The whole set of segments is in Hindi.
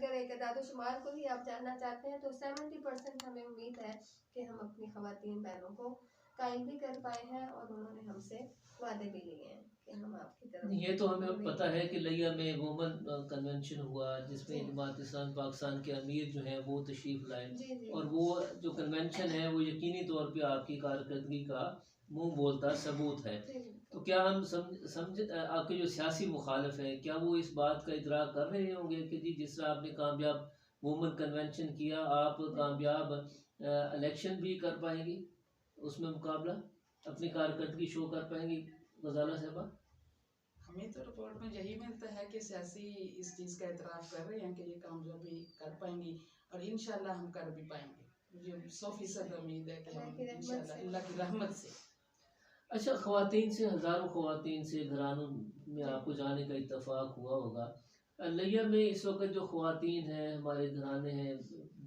अगर एक अदाद-ओ-शुमार को भी आप जानना चाहते हैं तो 70% हमें उम्मीद है कि हम अपनी ख़वातीन बहनों को कायल भी कर पाए हैं और उन्होंने हमसे वादे भी लिए हैं कि हम आपकी तरफ ये तो हमें उम्मीद पता है करें। कि लिया में वुमन कन्वेंशन हुआ जी। जिसमें जमात इस्लामी पाकिस्तान के अमीर जो हैं वो तशरीफ़ लाए जी, जी। और वो जो कन्वेंशन है वो यकीनी तौर पे आपकी कारकर्दगी का मुंह बोलता सबूत है। जी, तो क्या हम आपके जो सियासी मुखालिफ हैं क्या वो इस बात का इदराक कर रहे होंगे कि जी जिस तरह आपने कामयाब वुमन कन्वेंशन किया आप कामयाब इलेक्शन भी कर पाएंगी, उसमें मुकाबला अपनी कारकर्दगी शो कर पाएंगी गजाला साहबा? हमें तो रिपोर्ट में यही मिलता है कि सियासी इस चीज़ का एतराफ़ कर रहे हैं कि ये कामयाबी कर पाएंगी और इंशाल्लाह हम कर भी पाएंगे। मुझे 100% उम्मीद है कि हम इंशाल्लाह अल्लाह की रहमत से। अच्छा, ख़वातीन से हज़ारों ख़वातीन से घरानों में आपको जाने का इत्तेफाक हुआ होगा। लिया में इस वक्त जो ख़वातीन हैं हमारे घराने हैं,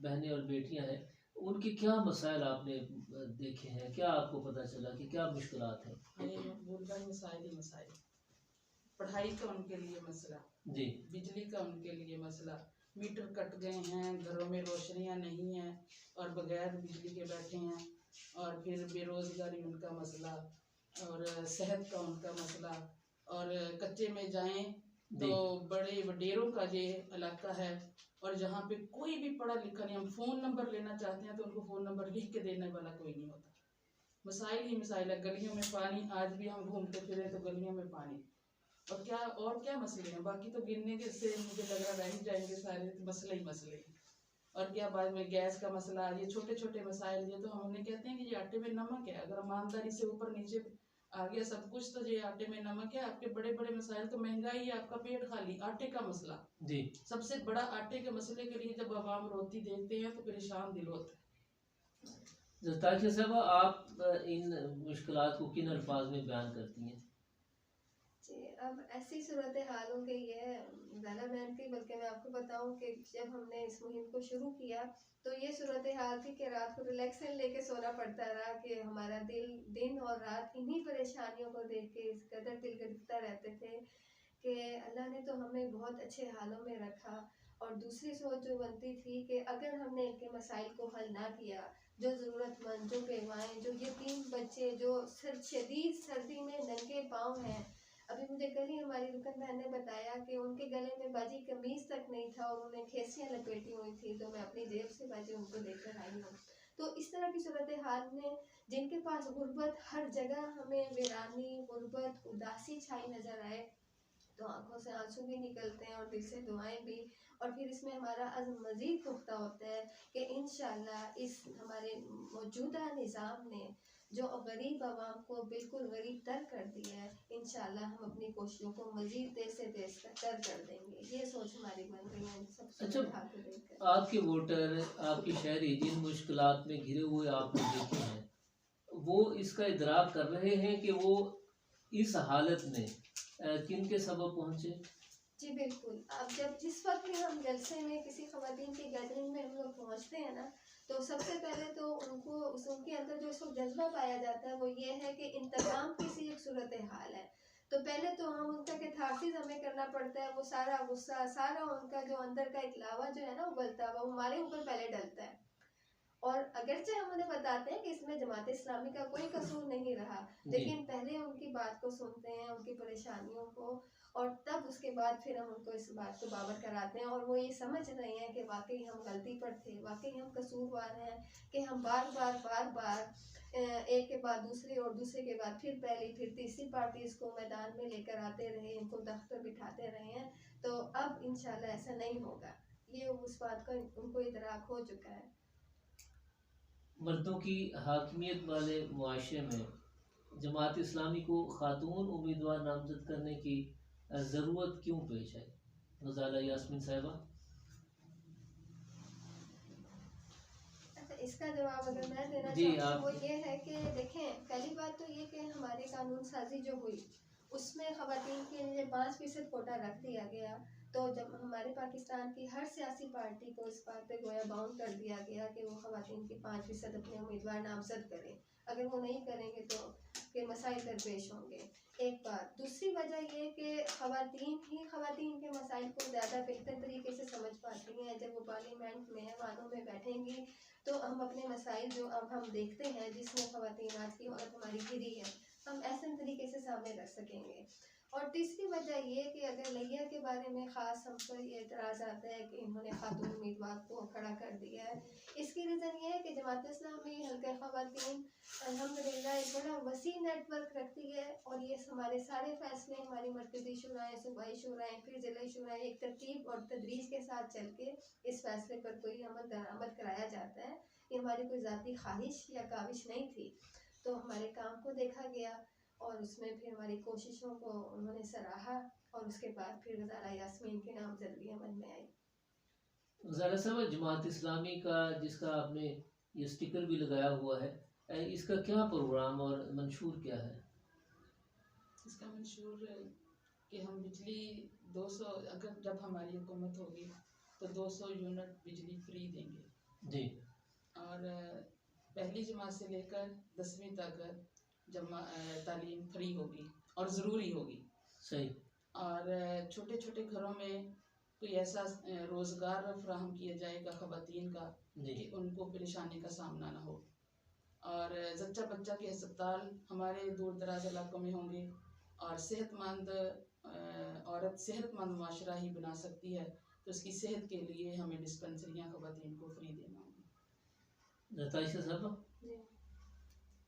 बहनें और बेटियां हैं, उनके क्या मसाइल आपने देखे हैं, क्या आपको पता चला कि क्या मुश्किलात हैं? ये मकबूल मसाइल ही मसाइल, पढ़ाई का उनके लिए मसला जी, बिजली का उनके लिए मसला, मीटर कट गए हैं, घरों में रोशनियां नहीं हैं और बगैर बिजली के बैठे हैं, और फिर बेरोज़गारी उनका मसला और सेहत का उनका मसला, और कच्चे में जाएं तो बड़े वडेरों का ये इलाका है और जहाँ पे कोई भी पढ़ा लिखा नहीं, हम फ़ोन नंबर लेना चाहते हैं तो उनको फ़ोन नंबर लिख के देने वाला कोई नहीं होता। मसाइल ही मसाइल है, गलियों में पानी, आज भी हम घूमते फिरे तो गलियों में पानी, और क्या मसले हैं, बाकी तो गिनने के से मुझे लग रहा रह ही जाएंगे सारे मसले ही मसले। और क्या बाद में गैस का मसला, ये छोटे छोटे मसाइल, ये तो हमने कहते हैं कि ये आटे में नमक है, अगर ईमानदारी से ऊपर नीचे आ गया सब कुछ तो ये आटे में नमक है। आपके बड़े बड़े मसाइल तो महंगाई है, आपका पेट खाली, आटे का मसला जी। सबसे बड़ा, आटे के मसले के लिए जब आवाम रोती देखते हैं तो परेशान दिल होता है। ताकिया साहबा, आप इन मुश्किलात को किन अल्फाज में बयान करती हैं? जी, अब ऐसी सूरत हाल हो गई है ज़ाला बहन की, बल्कि मैं आपको बताऊं कि जब हमने इस मुहिम को शुरू किया तो ये सूरत हाल थी कि रात को रिलैक्सन लेके सोना पड़ता रहा कि हमारा दिल दिन और रात इन्हीं परेशानियों को देख के इस कदर दिल गदगदा रहते थे कि अल्लाह ने तो हमें बहुत अच्छे हालों में रखा। और दूसरी सोच जो बनती थी कि अगर हमने इनके मसाइल को हल ना किया, जो ज़रूरतमंद, जो बेवाएँ, जो यतीम बच्चे, जो शदीद सर्दी में नंगे पाँव हैं, अभी मुझे कल ही हमारी रुकन बहन ने बताया कि उनके गले में बाजी कमीज तक नहीं था और उन्हें खेसियाँ लपेटी हुई थी, तो मैं अपनी जेब से बाजी उनको लेकर आई हूँ। तो इस तरह की सूरत हाल में जिनके पास गुर्बत हर जगह, हमें वीरानी, गुर्बत, उदासी छाई नजर आए तो आंखों से आंसू भी निकलते हैं और दिल से दुआएं भी। और फिर इसमें हमारा अज़्म मज़ीद पुख्ता होता है कि इंशाअल्लाह इस हमारे मौजूदा निज़ाम ने जो गरीब आवाम को बिल्कुल गरीब तर कर दिया है, इंशाअल्लाह हम अपनी कोशिशों को मज़ीद देर से देर तर कर देंगे। ये सोच हमारी बन रही है सब सूरत हाल को देखकर। आपके वोटर, आपके शहरी जिन मुश्किलात में घिरे हुए आपने देखे हैं, वो इसका इदराक कर रहे हैं कि वो इस हालत में किन के सबब पहुँचे? जी बिल्कुल। अब जब जिस वक्त भी हम जलसे में किसी ख़वातीन की गैदरिंग में हम लोग पहुँचते हैं ना, तो सबसे पहले तो उनके अंदर जो इसको जज्बा पाया जाता है वो ये है कि इंतकाम की सी एक सूरत हाल है। तो पहले तो हम उनका कैथारसिस हमें करना पड़ता है, वो सारा गुस्सा, सारा उनका जो अंदर का एक लावा जो है ना उबलता हुआ, वो हमारे ऊपर पहले डलता है। और अगरचे हम उन्हें बताते हैं कि इसमें जमात इस्लामी का कोई कसूर नहीं रहा, लेकिन पहले उनकी बात को सुनते हैं, उनकी परेशानियों को, और तब उसके बाद फिर हम उनको इस बात को बावर कराते हैं और वो ये समझ रहे हैं कि वाकई हम गलती पर थे, वाकई हम कसूरवार हैं कि हम बार बार एक के बाद दूसरी और दूसरे के बाद फिर पहली फिर तीसरी पार्टी इसको मैदान में लेकर आते रहे, इनको तख्त पर बिठाते रहे हैं। तो अब इंशाल्लाह ऐसा नहीं होगा, ये उस बात का उनको इदराक हो चुका है। मर्दों की हाकिमियत वाले मुआशरे में जमात इस्लामी को खातून उम्मीदवार नामजद करने की ज़रूरत क्यों पेश आई? गजाला यास्मीन साहिबा। अच्छा, इसका जवाब अगर मैं देना जी, चाहूँ आप। वो ये है कि देखें, पहली बात तो ये कि हमारी कानून साजी जो हुई उसमें ख़वातीन के लिए 5% कोटा रख दिया गया, तो जब हमारे पाकिस्तान की हर सियासी पार्टी को इस बात पे गोया बाउंड कर दिया गया कि वो ख़वातीन की 5% अपने उम्मीदवार नामजद करें, अगर वो नहीं करेंगे तो फिर मसाइल दरपेश होंगे। एक बात, दूसरी वजह ये कि ख़वातीन ही ख़वातीन के मसाइल को ज़्यादा बेहतर तरीके से समझ पाती हैं। जब वो पार्लियामेंट में ऐवानों में बैठेंगी तो हम अपने मसाइल जो अब हम देखते हैं जिसमें ख़वातीन आज की औरत हमारी घिरी है, हम ऐसे तरीके से सामने रख सकेंगे। और तीसरी वजह ये कि अगर लिया के बारे में ख़ास हम पर ये एतराज़ आता है कि इन्होंने खातून उम्मीदवार को खड़ा कर दिया है, इसकी रीज़न ये है कि जमात इस्लामी हल्का ख़वातीन अल्हम्दुलिल्लाह एक बड़ा वसी नेटवर्क रखती है और ये हमारे सारे फ़ैसले हमारी मरकज़ी शुराएँ, सूबाई शुराएँ, फिर ज़िला शुराएँ एक तरतीब और तदरीज के साथ चल के इस फैसले पर कोई अमल दरामद कराया जाता है। ये हमारी कोई ज़ाती ख्वाहिश या काविश नहीं थी। तो हमारे काम को देखा गया और उसमें फिर हमारी कोशिशों को उन्होंने सराहा और उसके बाद फिर वज़ारा यास्मीन के नाम जल्दी अमल में आई। ज़रा साहब, जमात इस्लामी का जिसका आपने ये स्टिकर भी लगाया हुआ है, इसका क्या प्रोग्राम और मंशूर क्या है? इसका मंशूर कि हम बिजली 200, अगर जब हमारी हुकूमत होगी तो 200 यूनिट बिजली फ्री देंगे जी। और पहली जमात से लेकर 10वीं तक तालीम फ्री होगी और ज़रूरी होगी। सही। और छोटे छोटे घरों में कोई ऐसा रोज़गार फ्राहम किया जाएगा ख़वातीन का कि उनको परेशानी का सामना ना हो। और जच्चा बच्चा के अस्पताल हमारे दूर दराज इलाकों में होंगे और सेहतमंद औरत सेहतमंद माशरा ही बना सकती है, तो उसकी सेहत के लिए हमें डिस्पेंसरियाँ ख़वातीन को फ्री देना होगी। नताइशा साहब,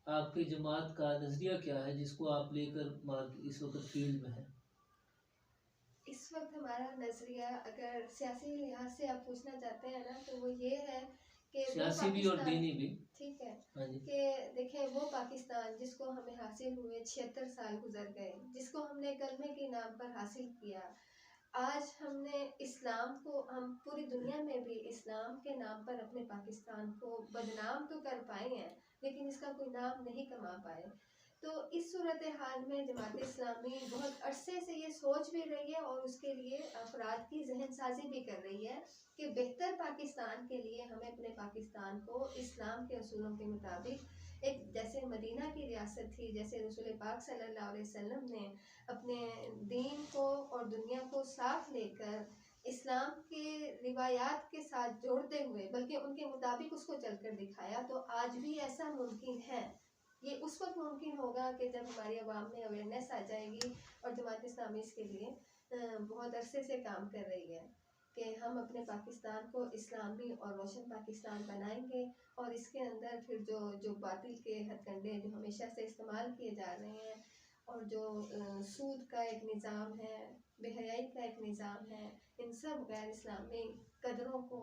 आपकी जमात का नज़रिया क्या है जिसको आप लेकर इस वक्त फील्ड में है? इस वक्त हमारा नज़रिया अगर सियासी लिहाज से आप पूछना चाहते हैं ना, तो वो ये है कि सियासी भी और दीनी भी, ठीक है, हाँ जी, कि देखें वो पाकिस्तान जिसको हमें हासिल हुए 76 साल गुजर गए, जिसको हमने कलमे के नाम पर हासिल किया, आज हमने इस्लाम को, हम पूरी दुनिया में भी इस्लाम के नाम पर अपने पाकिस्तान को बदनाम तो कर पाए हैं लेकिन इसका कोई नाम नहीं कमा पाए। तो इस सूरत हाल में जमात इस्लामी बहुत अरसे से ये सोच भी रही है और उसके लिए अफराद की जहन साजी भी कर रही है कि बेहतर पाकिस्तान के लिए हमें अपने पाकिस्तान को इस्लाम के असूलों के मुताबिक, एक जैसे मदीना की रियासत थी, जैसे रसूल पाक सल्लल्लाहु अलैहि वसल्लम ने अपने दीन को और दुनिया को साथ लेकर इस्लाम के रिवायात के साथ जोड़ते हुए बल्कि उनके मुताबिक उसको चलकर दिखाया, तो आज भी ऐसा मुमकिन है। ये उस वक्त मुमकिन होगा कि जब हमारी आवाम में अवेयरनेस आ जाएगी और जमात इस्लामी इसके लिए बहुत अरसे से काम कर रही है कि हम अपने पाकिस्तान को इस्लामी और रोशन पाकिस्तान बनाएंगे और इसके अंदर फिर जो जो बातिल के हथकंडे जो हमेशा से इस्तेमाल किए जा रहे हैं और जो सूद का एक निज़ाम है, बेहयाई का एक निज़ाम है, इन सब गैर इस्लामी कदरों को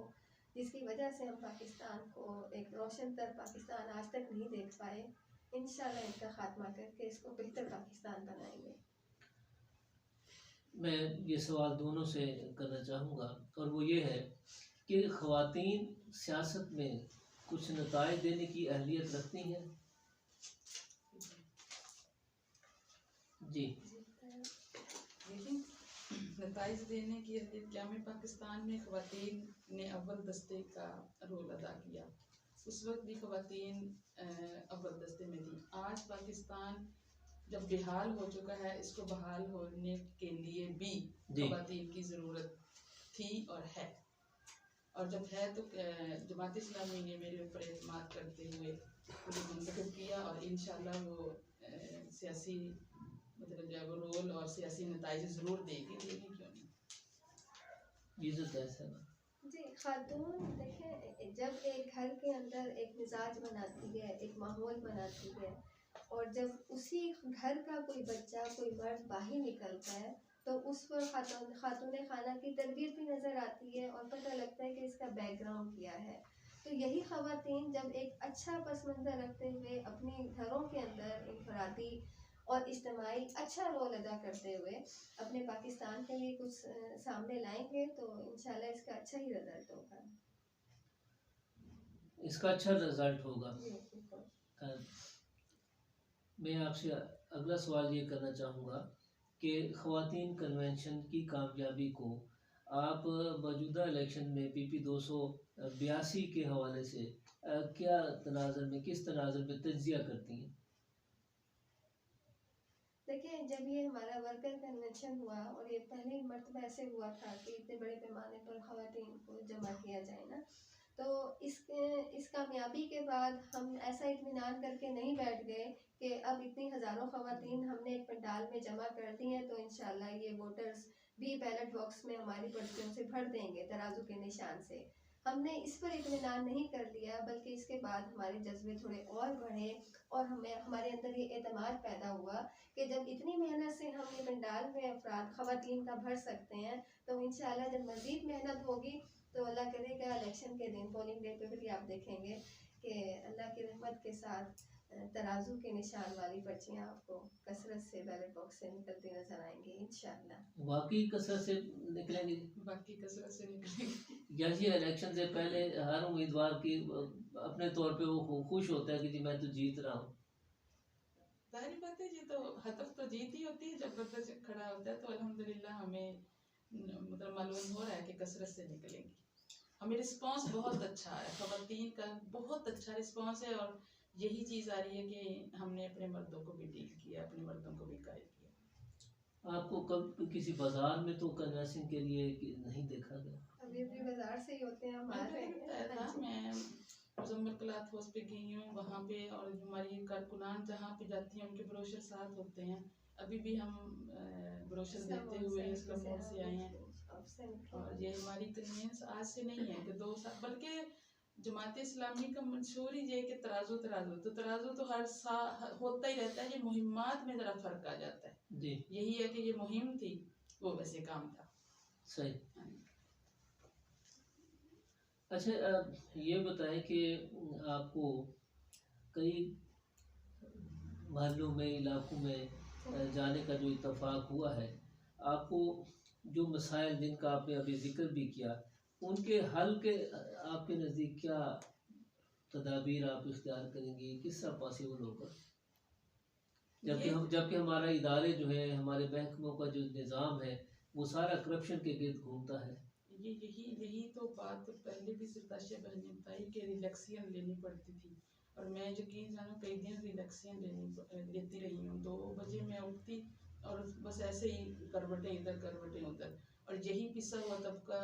जिसकी वजह से हम पाकिस्तान को एक रोशन तर पाकिस्तान आज तक नहीं देख पाए, इंशाल्लाह इनका खात्मा करके इसको बेहतर पाकिस्तान बनाएंगे। मैं ये सवाल दोनों से करना चाहूँगा और वो ये है कि ख़वातीन सियासत में कुछ नताइज देने की अहलियत रखती हैं? जी। लेकिन नताइज देने की इस्लामी पाकिस्तान में ख़वातीन ने अव्वल दस्ते का रोल अदा किया। उस वक्त भी ख़वातीन अव्वल दस्ते में थी। आज पाकिस्तान जब बेहाल हो चुका है, इसको बहाल होने के लिए भी ख़वातीन की ज़रूरत थी और है। और जब है तो जमात इस्लामी ने मेरे ऊपर एतमाद करते हुए मुझे मुंतखब किया और इंशाल्लाह वो सियासी मतलब जो है वो रोल और सियासी नताइज ज़रूर देगी क्यों नहीं। जी, खातून देखें, जब एक घर के अंदर एक मिजाज बनाती है, एक माहौल बनाती है और जब उसी घर का कोई बच्चा, कोई मर्द बाहर निकलता है तो उस पर खातून खाना की तरबियत भी नज़र आती है और पता लगता है कि इसका बैकग्राउंड क्या है। तो यही ख़वातीन जब एक अच्छा पस मंज़र रखते हुए अपने घरों के अंदर इनफरादी और इज्तिमाई अच्छा रोल अदा करते हुए अपने पाकिस्तान के लिए कुछ सामने लाएंगे तो इंशाल्लाह इसका अच्छा ही रिजल्ट होगा। इसका अच्छा रिजल्ट होगा। मैं आपसे अगला सवाल ये करना चाहूँगा कि ख़वातीन कन्वेंशन की कामयाबी को आप मौजूदा इलेक्शन में PP 282 के हवाले से क्या तनाज़ुर में, किस तनाज़ुर में तज्जिया करती हैं? देखिए, जब ये हमारा वर्कर कन्वेंशन हुआ और ये पहली मर्तबा ऐसे हुआ था कि इतने बड़े पैमाने पर ख़वातीन को जमा किया जाए ना, तो इस कामयाबी के बाद हम ऐसा इत्मीनान करके नहीं बैठ गए कि अब इतनी हज़ारों ख़वातीन हमने एक पंडाल में जमा कर दी हैं तो इंशाल्लाह ये वोटर्स भी बैलेट बॉक्स में हमारी पर्चियों से भर देंगे तराजू के निशान से। हमने इस पर इत्मीनान नहीं कर लिया, बल्कि इसके बाद हमारे जज्बे थोड़े और बढ़े और हमारे अंदर ये एतमाद पैदा हुआ कि जब इतनी मेहनत से हम ये पंडाल में अफराद ख़वातीन का भर सकते हैं, तो इंशाल्लाह जब मज़ीद मेहनत होगी तो अल्लाह करेगा इलेक्शन के दिन पोलिंग डे पे भी आप देखेंगे कि अल्लाह की रहमत के साथ तराजू के निशान वाली पर्चियाँ आपको कसरत से बैलेट बॉक्स से निकलती नजर आएंगी इंशाल्लाह। वाकई कसरत से निकलेंगे? बाकी कसरत से निकलेंगे। या ये इलेक्शन से पहले हर उम्मीदवार की अपने तौर पे वो खुश होता है कि जी मैं तो जीत रहा हूँ? जाहिर बात है, ये तो हदफ तो जीत ही होती है। जब बंदा खड़ा होता है तो अल्हम्दुलिल्लाह हमें मतलब मालूम हो रहा है कि कसरत से निकलेंगी। हमें रिस्पांस बहुत अच्छा है, ख़वातीन का बहुत अच्छा रिस्पांस है और यही चीज़ आ रही है कि हमने अपने मर्दों को भी डील किया, अपने मर्दों को भी कायल किया। आपको कब किसी बाजार में तो कन्वेंसिंग के लिए नहीं देखा गया? अभी भी बाजार से ही होते हैं मैं हमारे। पहले बताया था, मैं मुजम्मल क्लॉथ हाउस पे गई हूँ, वहाँ पे और हमारी कारकुनान जहाँ पे जाती हैं उनके ब्रोशर साथ होते हैं। अभी भी हम ब्रोशर देते हुए इसका मोड़ से आए हैं और ये हमारी कन्वीनियंस आज से नहीं है कि 2 साल, बल्कि जमात इस्लामी का मंशूर ही ये कि तराजू तराजू तो तराजू तो हर साल होता ही रहता है। ये मुहिम्मात में ज़रा फ़र्क आ जाता है जी। यही है कि ये मुहिम थी, वो वैसे काम था। सही। अच्छा, ये बताएं कि आपको कई महलों में, इलाकों में जाने का जो इत्तेफाक हुआ है, आपको जो मसाइल जिनका आपने अभी जिक्र भी किया, उनके हल के आपके नज़दीक क्या तदाबीर आप इख्तियार करेंगी, किस तरह पॉसिबल होगा? जबकि हमारा इदारे जो है, हमारे महकमों का जो निज़ाम है वो सारा करप्शन के गिर्द घूमता है। यही तो बात पहले भी सिताशा बहन ने बताई कि रिलैक्सियन लेनी पड़ती थी और मैं यकीन जानो कई दिन रिलैक्सियन लेती रही हूँ। 2 बजे मैं उठती और बस ऐसे ही करवटें इधर करवटें उधर, और यही पिसा हुआ तबका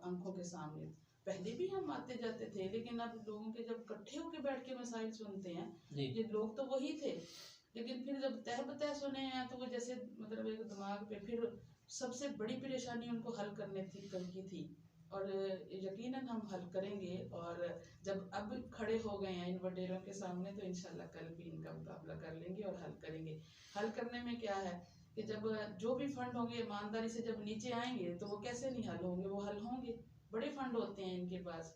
आंखों के सामने। पहले भी हम आते जाते थे, लेकिन अब लोगों के जब इकट्ठे होकर बैठ के मसाइल सुनते हैं, ये लोग तो वही थे, लेकिन फिर जब तह बतह सुने हैं तो वो जैसे मतलब एक दिमाग पे फिर सबसे बड़ी परेशानी उनको हल करने की थी और यकीनन हम हल करेंगे। और जब अब खड़े हो गए हैं इन वडेरों के सामने तो इंशाल्लाह कल भी इनका मुकाबला कर लेंगे और हल करेंगे। हल करने में क्या है कि जब जो भी फंड होंगे ईमानदारी से जब नीचे आएंगे तो वो कैसे नहीं हल होंगे, वो हल होंगे। बड़े फंड होते हैं इनके पास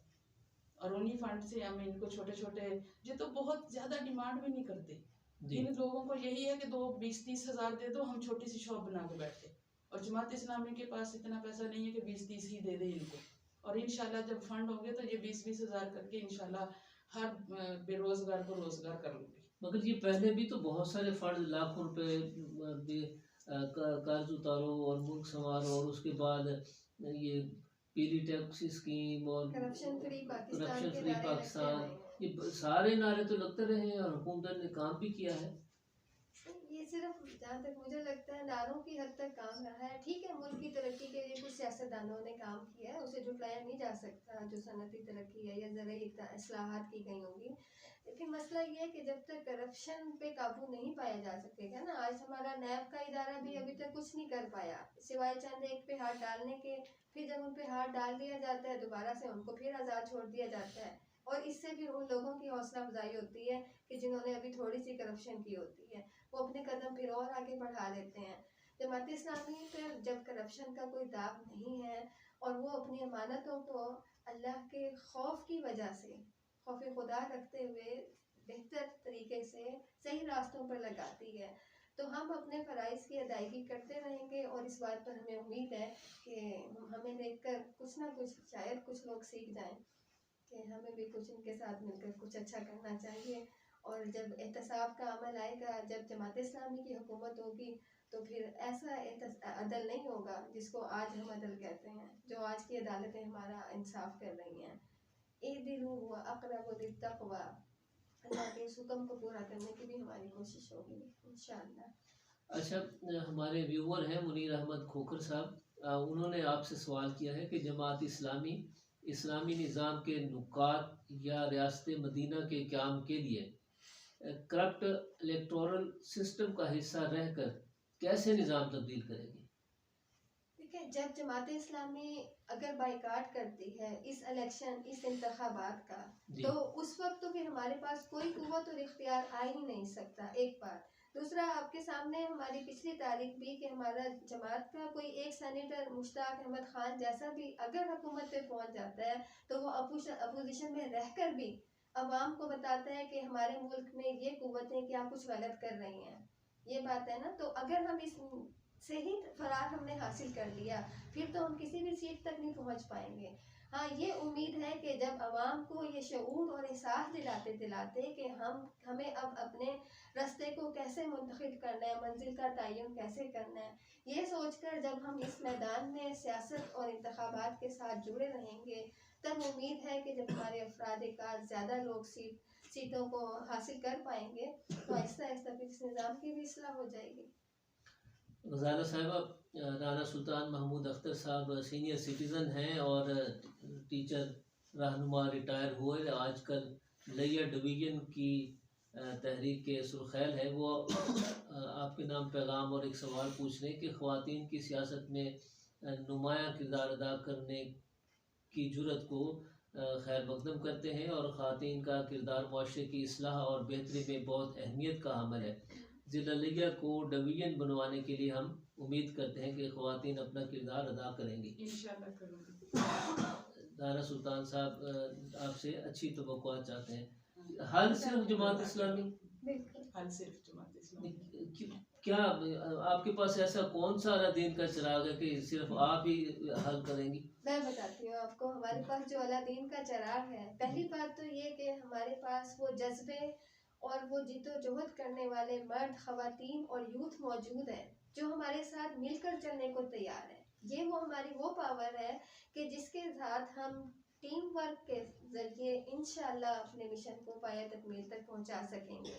और उन्हीं फंड से हम इनको छोटे छोटे, ये तो बहुत ज़्यादा डिमांड भी नहीं करते। इन लोगों को यही है कि 2-20-30 हज़ार दे दो, हम छोटी सी शॉप बना के बैठे। और जमात इस्लामी के पास इतना पैसा नहीं है कि 20-30 ही दे दे इनको। और इंशाल्लाह जब फंड होंगे तो ये 20-20 हज़ार करके इंशाल्लाह हर बेरोजगार को रोजगार कर लूँगी। मगर ये पहले भी तो बहुत सारे फंड लाखों रुपए कर्ज उतारो और मुल्क संवारो और उसके बाद ये पीली टैक्स स्कीम और करप्शन फ्री पाकिस्तान, ये सारे नारे तो लगते रहे हैं और हुकूमत ने काम भी किया है। ये सिर्फ जहाँ तक मुझे लगता है नारों की हद तक काम रहा है। ठीक है, मुल्क की तरक्की के लिए कुछ सियासतदानों ने काम किया है, उसे झुटलाया नहीं जा सकता। जो सनती तरक्की है या ज़रूरी इस्लाहात की गई होंगी, लेकिन मसला ये है कि जब तक करप्शन पे काबू नहीं पाया जा सकेगा ना, आज हमारा नैब का इदारा भी अभी तक कुछ नहीं कर पाया सिवाय चंद एक पे हाथ डालने के। फिर जब उन पे हाथ डाल दिया जाता है दोबारा से उनको फिर आज़ाद छोड़ दिया जाता है और इससे फिर उन लोगों की हौसला अफजाई होती है कि जिन्होंने अभी थोड़ी सी करप्शन की होती है, वो अपने कदम फिर और आगे बढ़ा लेते हैं। जमात इस्लामी पर जब करप्शन का कोई दाग नहीं है और वो अपनी अमानतों को अल्लाह के खौफ की वजह से, खौफ खुदा रखते हुए बेहतर तरीके से सही रास्तों पर लगाती है, तो हम अपने फ़राइज़ की अदायगी करते रहेंगे। और इस बात पर हमें उम्मीद है कि हमें देखकर कुछ ना कुछ शायद कुछ लोग सीख जाएं कि हमें भी कुछ इनके साथ मिलकर कुछ अच्छा करना चाहिए। और जब एहतसाब का अमल आएगा, जब जमात इस्लामी की हुकूमत होगी, तो फिर ऐसा अदल नहीं होगा जिसको आज हम अदल कहते हैं, जो आज की अदालतें हमारा इंसाफ कर रही हैं। इहदिलू हुआ अक़रबु लित्तक़वा, अल्लाह के इस हुक्म को पूरा करने की भी हमारी कोशिश होगी इंशाअल्लाह। अच्छा, हमारे व्यूअर हैं मुनीर अहमद खोखर साहब, उन्होंने आपसे सवाल किया है कि जमात इस्लामी इस्लामी निज़ाम के नुकात या रियासत मदीना के क़याम के लिए करप्ट इलेक्टोरल सिस्टम का हिस्सा रहकर कैसे निज़ाम तब्दील करेगी? देखिए, जब जमात इस्लामी अगर बाइकाट करती है इस इलेक्शन, इस इंतखाबात का, जी। तो उस वक्त तो फिर हमारे पास कोई कुव्वत और इख्तियार आ ही नहीं सकता, एक बात। दूसरा, आपके सामने हमारी पिछली तारीख भी कि हमारा जमात का कोई एक सेनेटर मुश्ताक अहमद खान जैसा भी अगर हुकूमत पे पहुंच जाता है तो वो अपोजिशन में रहकर भी अवाम को बताता है कि हमारे मुल्क में ये कुव्वतें क्या कुछ गलत कर रही हैं। ये बात है ना। तो अगर हम इस से ही फरार हमने हासिल कर लिया, फिर तो हम किसी भी सीट तक नहीं पहुंच पाएंगे। हाँ, ये उम्मीद है कि जब अवाम को ये शऊर और एहसास दिलाते दिलाते कि हमें अब अपने रास्ते को कैसे मुंतखब करना है, मंजिल का तयन कैसे करना है, ये सोचकर जब हम इस मैदान में सियासत और इंतखाबात के साथ जुड़े रहेंगे, तब उम्मीद है कि जब हमारे अफराद का ज़्यादा लोग सीटों को हासिल कर पाएंगे तो आहिस्ता आहिस्ता फिर इस निज़ाम की भी इस्लाह हो जाएगी। गज़ाला साहिबा, राना सुल्तान महमूद अख्तर साहब सीनियर सिटीज़न हैं और टीचर रहनुमा रिटायर हुए, आजकल लिया डिवीज़न की तहरीक के सुरखैल है। वो आपके नाम पैगाम और एक सवाल पूछ रहे हैं कि ख़वातीन की सियासत में नुमायाँ किरदार अदा करने की जुर्रत को खैर मकदम करते हैं और ख़वातीन का किरदार मुआशरे की इस्लाह और बेहतरी में बहुत अहमियत का हामिल है। ज़िला लिया को डिवीज़न बनवाने के लिए हम उम्मीद करते हैं कि ख़वातीन अपना किरदार अदा करेंगी। इंशाल्लाह करूँगी। दारा सुल्तान साहब आपसे अच्छी तवक्कुआत चाहते हैं। हल सिर्फ जमात इस्लामी, हल सिर्फ जमात इस्लामी, क्या आपके पास ऐसा कौन सा अलादीन का चिराग है कि सिर्फ आप ही हल करेंगी? मैं बताती हूँ आपको, हमारे पास जो अलादीन का चिराग है, पहली बात तो ये कि हमारे पास वो जज्बे और वो जिद्दोजहद करने वाले मर्द, ख़वातीन और यूथ मौजूद है जो हमारे साथ मिलकर चलने को तैयार है। ये वो हमारी वो पावर है कि जिसके साथ हम टीम वर्क के जरिए इंशाल्लाह अपने मिशन को पाया तकमील तक पहुंचा सकेंगे।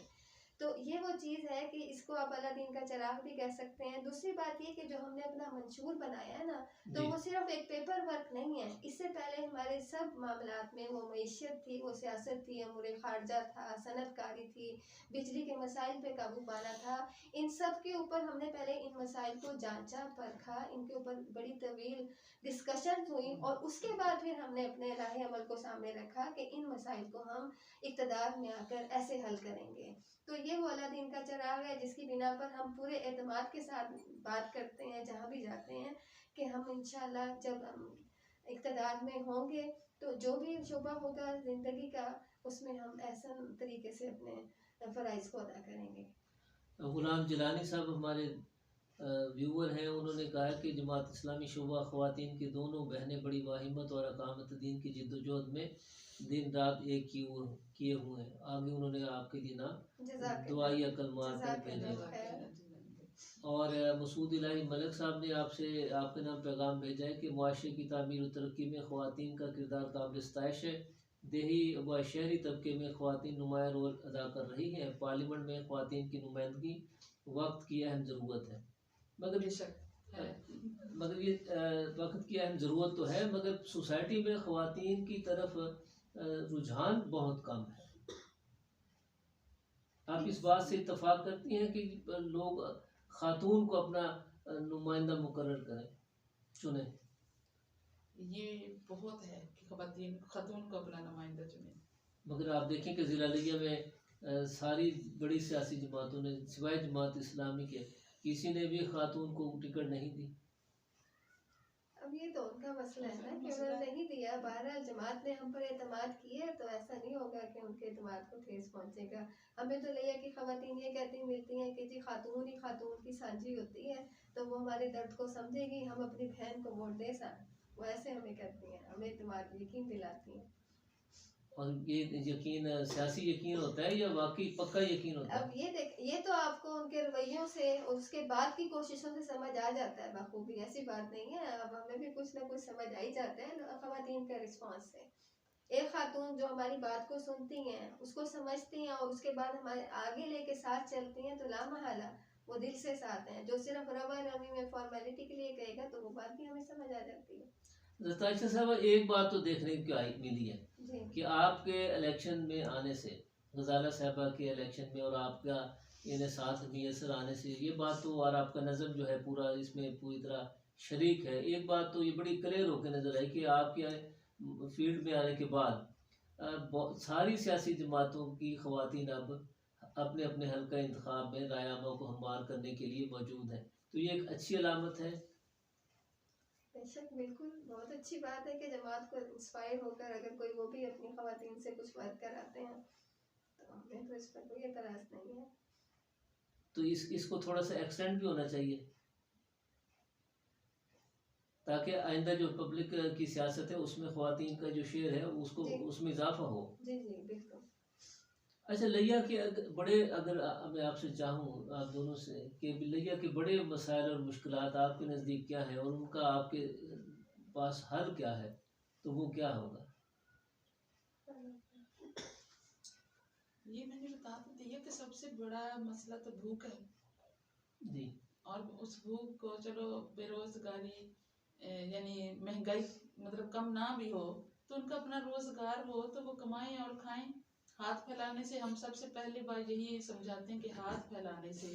तो ये वो चीज़ है कि इसको आप अलादीन का चिराग भी कह सकते हैं। दूसरी बात ये कि जो हमने अपना मंशूर बनाया है ना, तो वो सिर्फ एक पेपर वर्क नहीं है। इससे पहले हमारे सब मामलात में वो मईशत थी, वो सियासत थी, अमूर खारजा था, सनतकारी थी, बिजली के मसाइल पे काबू पाना था। इन सब के ऊपर हमने पहले इन मसाइल को जांचा, परखा, इनके ऊपर बड़ी तवील डिस्कशन हुई और उसके बाद फिर हमने अपने राह अमल को सामने रखा कि इन मसाइल को हम इक़्तिदार में आकर ऐसे हल करेंगे। तो ये वो अलादीन का चिराग है जिसकी बिना पर हम पूरे एतमाद के साथ बात करते हैं जहाँ भी जाते हैं कि हम इंशाल्लाह जब हम इक़्तिदार में होंगे तो जो भी शोबा होगा ज़िंदगी का, उसमें हम ऐसा तरीके से अपने फ़राइज़ को अदा करेंगे। गुलाम जिलानी साहब हमारे व्यूअर हैं, उन्होंने कहा कि जमात इस्लामी शुबा ख़वातीन की दोनों बहनें बड़ी वाहिमत और अकामत दीन की जिद्दोजहद में दिन रात एक किए हुए हैं। आगे उन्होंने आपके लिए ना दुआई कलमात भेजे। और मसूद इलाही मलिक साहब ने आपसे आपके नाम पैगाम भेजा है कि मुआशरे की तामीर और तरक्की में ख़वातीन का किरदार काबिल सताइश है। देही व शहरी तबके में ख़वातीन नुमाया रोल अदा कर रही हैं। पार्लियामेंट में ख़वातीन की नुमाइंदगी वक्त की अहम ज़रूरत है। मगर ये वक्त की अहम ज़रूरत तो है, मगर सोसाइटी में ख़वातीन की तरफ रुझान बहुत कम है। आप इस बात से इत्तफाक करती हैं कि लोग खातून को अपना नुमाइंदा मुकर्रर करें, चुने? ये बहुत है कि खातून को अपना नुमाइंदा चुने। मगर आप देखें कि ज़िला लिया में सारी बड़ी सियासी जमातों ने सिवाय जमात इस्लामी के किसी ने भी खातून को टिकट नहीं दी। अब ये तो उनका मसला है ना कि उन्होंने नहीं दिया। बहरहाल जमात ने हम पर एतमाद किए तो ऐसा नहीं होगा कि उनके एतमाद को ठेस पहुंचेगा। हमें तो लिया कि ख़वातीन ये कहती मिलती हैं कि जी खातून ही खातून की सांझी होती है, तो वो हमारे दर्द को समझेगी, हम अपनी बहन को वोट दे सा, वो ऐसे हमें कहती हैं, हमें एतमाद यकीन दिलाती हैं। और ये यकीन सियासी यकीन होता है या वाकई पक्का यकीन होता है? अब ये देख, ये तो आपको उनके रवैयों से और उसके बाद की कोशिशों से समझ आ जाता है बखूबी, ऐसी बात नहीं है। अब हमें भी कुछ ना कुछ समझ आ ही जाता है खवातीन के रिस्पॉन्स से। एक खातून जो हमारी बात को सुनती हैं, उसको समझती हैं और उसके बाद हमारे आगे लेके साथ चलती हैं, तो लामहला वो दिल से साथ हैं। जो सिर्फ रवा रवी में फॉर्मेलिटी के लिए कहेगा तो वो बात भी हमें समझ आ जाती है। रताशा साहब, एक बात तो देखने को आई मिली है जी कि आपके इलेक्शन में आने से, गजाला साहबा के इलेक्शन में और आपका इन्हें साथ मियसर आने से, ये बात तो, और आपका नज़म जो है पूरा इसमें पूरी तरह शरीक है। एक बात तो ये बड़ी क्लियर होकर नज़र आई कि आपके फील्ड में आने के बाद सारी सियासी जमातों की ख़वातीन अब अपने अपने हल्का इंतखाब में रायामा को हमवार करने के लिए मौजूद है, तो ये एक अच्छी अलामत है। बेशक, बिल्कुल बहुत अच्छी बात है कि जमात को इंस्पायर होकर अगर कोई वो भी अपनी खवातीन से कुछ वर्क कराते हैं, तो हमें तो इस पर कोई एतराज़ नहीं है। तो इसको थोड़ा सा एक्सटेंड भी होना चाहिए ताकि आइंदा जो पब्लिक की सियासत है उसमें ख़वातीन का जो शेयर है उसको जी उसमें इजाफा हो। जी जी बिल्कुल। अच्छा, लिया के बड़े, अगर मैं आपसे चाहूँ आप दोनों से कि लिया के बड़े मसाइल और मुश्किलात आपके नज़दीक क्या है और उनका आपके पास हल क्या है, तो वो क्या होगा? ये मैंने बता तो दिया कि सबसे बड़ा मसला तो भूख है। जी। और उस भूख को, चलो बेरोजगारी यानी महंगाई मतलब कम ना भी हो, तो उनका अपना रोजगार हो तो वो कमाएं और खाएं। हाथ फैलाने से, हम सबसे पहली बार यही समझाते हैं कि हाथ फैलाने से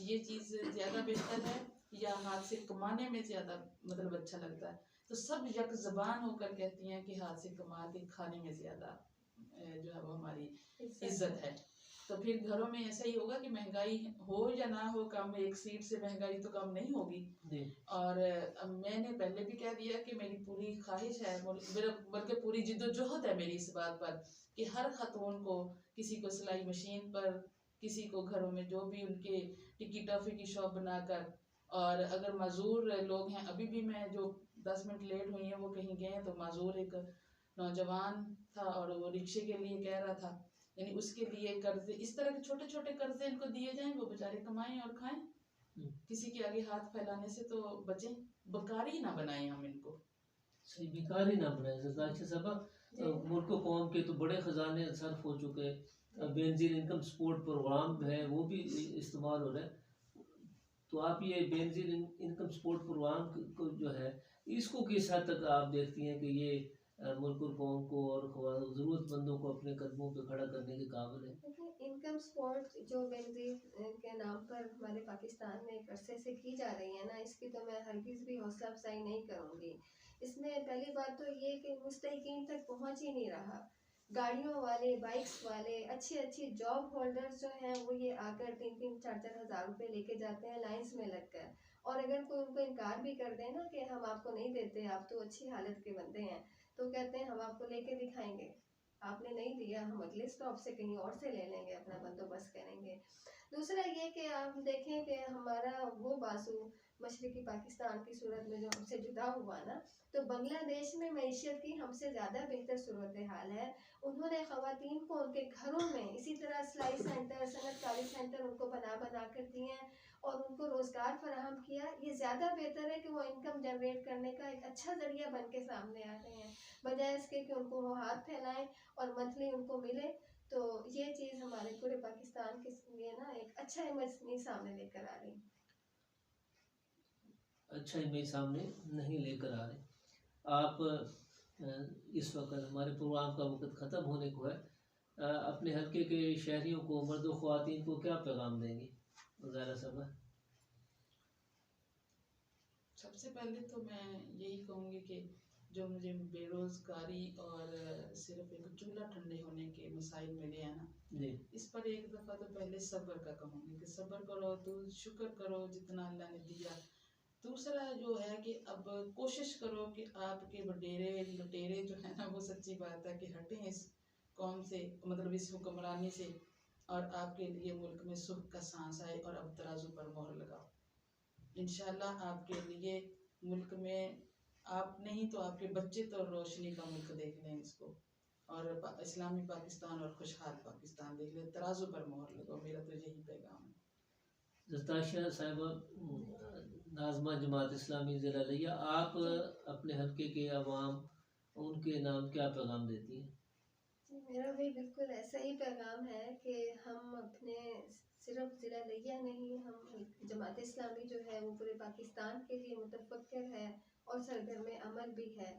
ये चीज़ ज़्यादा बेहतर है या हाथ से कमाने में ज़्यादा मतलब अच्छा लगता है। तो सब यक ज़बान होकर कहती हैं कि हाथ से कमा के खाने में ज़्यादा जो है वो हमारी इज्जत है। तो फिर घरों में ऐसा ही होगा कि महंगाई हो या ना हो कम, एक सीट से महंगाई तो कम नहीं होगी। और मैंने पहले भी कह दिया कि मेरी पूरी ख्वाहिश है, मेरा बल्कि पूरी जिद्दोजहद है मेरी इस बात पर कि हर खातून को, किसी को सिलाई मशीन पर, किसी को घरों में जो भी उनके टिक्की टॉफ़ी की शॉप बनाकर, और अगर माजूर लोग हैं, अभी भी मैं जो 10 मिनट लेट हुई हैं वो कहीं गए तो माजूर एक नौजवान था और वो रिक्शे के लिए कह रहा था, यानी उसके लिए कर्जे, इस तरह के छोटे छोटे कर्जे इनको दिए जाएं, वो बेचारे कमाएं और खाएं। किसी के आगे हाथ फैलाने से तो बचें, बकारी ना बनाएं हम इनको। सही, भिखारी ना बनाए। अच्छा साहब, मुल्क कौम के तो बड़े खजाने सर्फ हो चुके हैं, बेनजीर इनकम सपोर्ट प्रोग्राम है वो भी इस्तेमाल हो रहा है, तो आप ये बेनजीर इनकम सपोर्ट प्रोग्राम को जो है इसको किस हद तक आप देखती हैं कि ये मुल्क और कौम को और ज़रूरतमंदों को अपने कदमों पे खड़ा करने के काबिल है? देखिए, इनकम सपोर्ट जो बेनजीर के नाम पर हमारे पाकिस्तान में एक अरसे से की जा रही है ना, इसकी तो मैं हरगिज़ भी हौसला अफजाई नहीं करूँगी। इसमें पहली बात तो ये कि मुस्तहिकीन तक पहुँच ही नहीं रहा। गाड़ियों वाले, बाइक्स वाले, अच्छी अच्छी जॉब होल्डर्स जो हैं वो ये आकर 3-3 4-4 हज़ार रुपये लेके जाते हैं लाइन्स में लगकर। और अगर कोई उनको इनकार भी कर दे ना कि हम आपको नहीं देते, आप तो अच्छी हालत के बंदे हैं, तो कहते हैं हम आपको लेके दिखाएंगे, आपने नहीं दिया हम अगले स्टॉप से कहीं और से ले लेंगे, अपना बंदोबस्त करेंगे। दूसरा ये कि आप देखें कि हमारा वो बाजू मशरक़ी पाकिस्तान की सूरत में जो हमसे जुदा हुआ ना, तो बांग्लादेश में मईशत की हमसे ज़्यादा बेहतर सूरत हाल है। उन्होंने ख़वातीन को उनके घरों में इसी तरह सिलाई सेंटर, सनतकारी सेंटर उनको बना बना कर दिए हैं और उनको रोज़गार फराहम किया। ये ज़्यादा बेहतर है कि वो इनकम जनरेट करने का एक अच्छा ज़रिया बन के सामने आ रहे हैं, बजाय इसके कि उनको वो हाथ फैलाएं और मंथली उनको मिले। तो ये चीज़ हमारे पूरे पाकिस्तान के लिए ना एक अच्छा इमेज नहीं सामने लेकर आ रही। अच्छा इमेज सामने नहीं लेकर आ रहे। आप इस वक्त हमारे प्रोग्राम का वक्त ख़त्म होने को है, अपने हल्के के शहरियों को, मर्दों ख़वातीन को क्या पैगाम देंगे ज़ाहिरा साहबा? सबसे पहले तो मैं यही कहूँगी कि जो मुझे बेरोज़गारी और सिर्फ एक चूल्हा ठंडे होने के मसाइल मिले हैं ना, इस पर एक दफ़ा तो पहले सब्र का कहूँगी कि सब्र करो, तो शुक्र करो जितना अल्लाह ने दिया। दूसरा जो है कि अब कोशिश करो कि आपके बडेरे लुटेरे जो है ना, वो सच्ची बात है कि हटें इस कौम से, मतलब इस हुक्मरानी से, और आपके लिए मुल्क में सुख का सांस आए और अब तराजू पर मोहर लगाओ। इंशाल्लाह आपके लिए मुल्क में, आप नहीं तो आपके बच्चे तो रोशनी का मुल्क देख लें इसको। और इस्लामी पाकिस्तान और खुशहाल पाकिस्तान देख ले, तराजू पर मोहर लगाओ। मेरा तो यही पैगाम है। जस्ताशिया साहिबा, नाज़मा जमात इस्लामी ज़िला लिया, आप अपने हल्के के अवाम उनके नाम क्या पैगाम देती हैं? मेरा भी बिल्कुल ऐसा ही पैगाम है कि हम अपने सिर्फ ज़िला लिया नहीं, हम जमात इस्लामी जो है वो पूरे पाकिस्तान के लिए मुतफक्किर है और सरगर्म अमल भी है।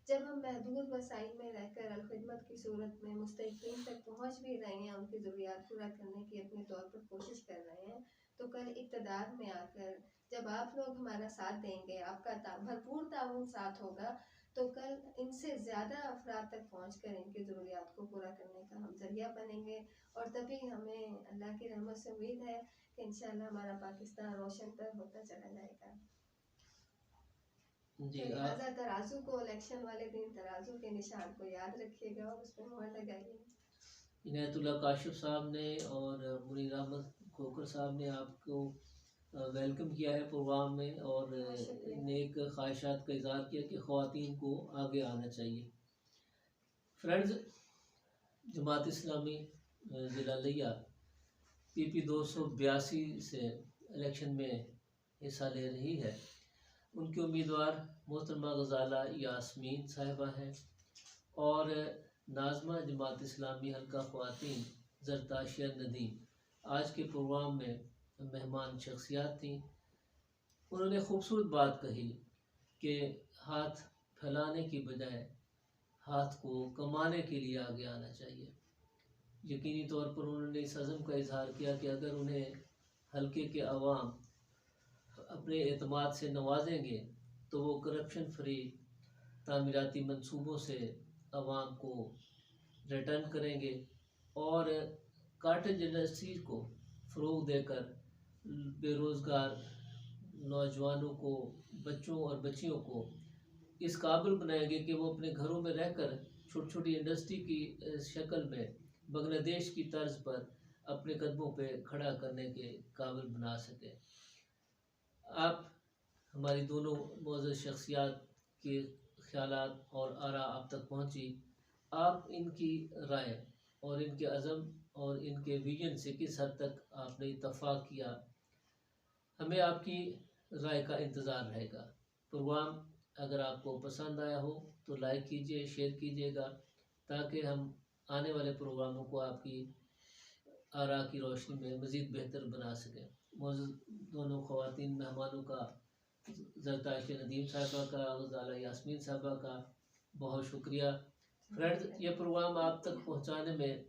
जब हम महदूद वसाइल में रहकर अलखिदमत की सूरत में मुस्तहिकीन तक पहुँच भी रहे हैं, उनकी ज़रूरियात पूरा करने की अपने तौर पर कोशिश कर रहे हैं, तो कल इक़्तिदार में आकर जब आप लोग हमारा साथ देंगे, आपका भरपूर ताउन साथ होगा, तो कल इनसे ज़्यादा अफराद तक पहुँचकर इनकी ज़रूरियात को पूरा करने का हम ज़रिया बनेंगे। और तभी हमें अल्लाह की रहमत से उम्मीद है कि इंशाअल्लाह हमारा पाकिस्तान रोशन तर होता चला जाएगा। जी, तो लिहाजा तराजू को इलेक्शन वाले दिन तराजू के निशान को याद रखिएगा और उस पर मोहर लगाइए। इनायतुल्लाह काशिफ साहब ने और मुनीर अहमद खोकर साहब ने आपको वेलकम किया है प्रोग्राम में और नेक ख्वाहिशात का इज़हार किया कि ख़वातीन को आगे आना चाहिए। फ्रेंड्स, जमात इस्लामी ज़िला लिया PP 282 से इलेक्शन में हिस्सा ले रही है। उनके उम्मीदवार मोहतरमा गज़ाला यास्मीन साहिबा हैं और नाज़मा जमात इस्लामी हल्का ख़वातीन जरताशिया नदीम आज के प्रोग्राम में मेहमान शख्सियात थी। उन्होंने ख़ूबसूरत बात कही कि हाथ फैलाने की बजाय हाथ को कमाने के लिए आगे आना चाहिए। यकीनी तौर पर उन्होंने इस अज़म का इजहार किया कि अगर उन्हें हल्के के अवाम अपने एतमाद से नवाजेंगे तो वो करप्शन फ्री तामीराती मंसूबों से अवाम को रिटर्न करेंगे और काटेज इंडस्ट्री को फ़रोग देकर बेरोज़गार नौजवानों को, बच्चों और बच्चियों को इस काबिल बनाएंगे कि वो अपने घरों में रहकर छोटी छोटी इंडस्ट्री की शक्ल में बांग्लादेश की तर्ज पर अपने कदमों पे खड़ा करने के काबिल बना सकें। आप हमारी दोनों मौजूद शख्सियात के ख्यालात और आरा आप तक पहुँची। आप इनकी राय और इनके अज़म और इनके विजन से किस हद तक आपने इत्तफ़ाक़ किया, हमें आपकी राय का इंतज़ार रहेगा। प्रोग्राम अगर आपको पसंद आया हो तो लाइक कीजिए, शेयर कीजिएगा ताकि हम आने वाले प्रोग्रामों को आपकी आरा की रोशनी में मज़ीद बेहतर बना सकें। मौजूद दोनों ख़वातीन मेहमानों का, जरताशिया नदीम साहिबा का, गज़ाला यास्मीन साहिबा का बहुत शुक्रिया। फ्रेंड्स, ये प्रोग्राम आप तक पहुँचाने में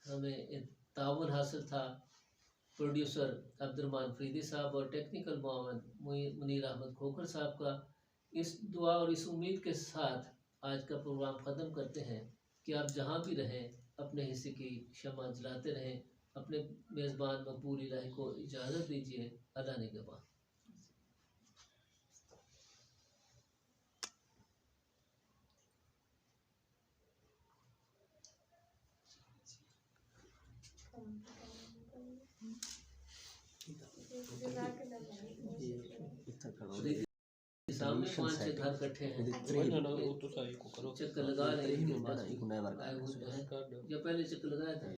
हमें ताउन हासिल था प्रोड्यूसर अब्दुर्रहमान फरीदी साहब और टेक्निकल मावन मुनीर अहमद खोकर साहब का। इस दुआ और इस उम्मीद के साथ आज का प्रोग्राम ख़त्म करते हैं कि आप जहाँ भी रहें अपने हिस्से की शमा जलाते रहें। अपने मेज़बान मकबूल इलाही को इजाज़त दीजिए। अल्लाह निगहबान। सामने 5-6 घर इकट्ठे हैं, चक्कर लगा रहे हैं, या पहले चक्कर लगाया था।